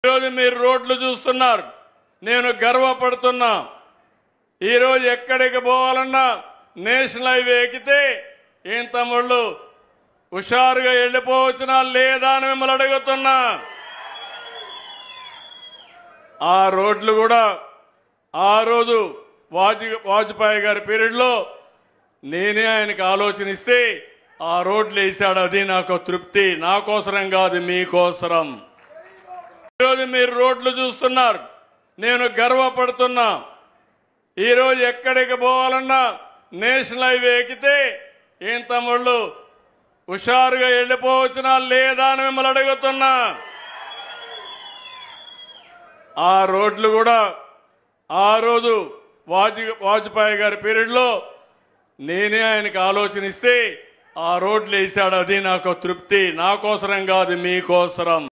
ఈరోజు మీరు రోడ్లు చూస్తున్నారు. నేను గర్వపడుతున్నా. ఈరోజు ఎక్కడికి పోవాలన్నా నేషనల్ హైవే ఎక్కితే ఏం తమ్ముళ్ళు హుషారుగా వెళ్ళిపోవచ్చునా లేదా అని మిమ్మల్ని అడుగుతున్నా. ఆ రోడ్లు కూడా ఆ రోజు వాజ్పేయి గారి పీరియడ్లో నేనే ఆయనకు ఆలోచనిస్తే ఆ రోడ్లు వేసాడు. అది నాకు తృప్తి. నా కోసరం కాదు, మీకోసరం. ఈరోజు మీరు రోడ్లు చూస్తున్నారు. నేను గర్వపడుతున్నా. ఈరోజు ఎక్కడికి పోవాలన్నా నేషనల్ హైవే ఎక్కితే ఏం తమ్ముళ్ళు హుషారుగా వెళ్ళిపోవచ్చునా లేదా అని మిమ్మల్ని అడుగుతున్నా. ఆ రోడ్లు కూడా ఆ రోజు వాజ్పేయి గారి పీరియడ్లో నేనే ఆయనకు ఆలోచనిస్తే ఆ రోడ్లు వేసాడు. అది నాకు తృప్తి. నా కోసరం కాదు, మీకోసరం.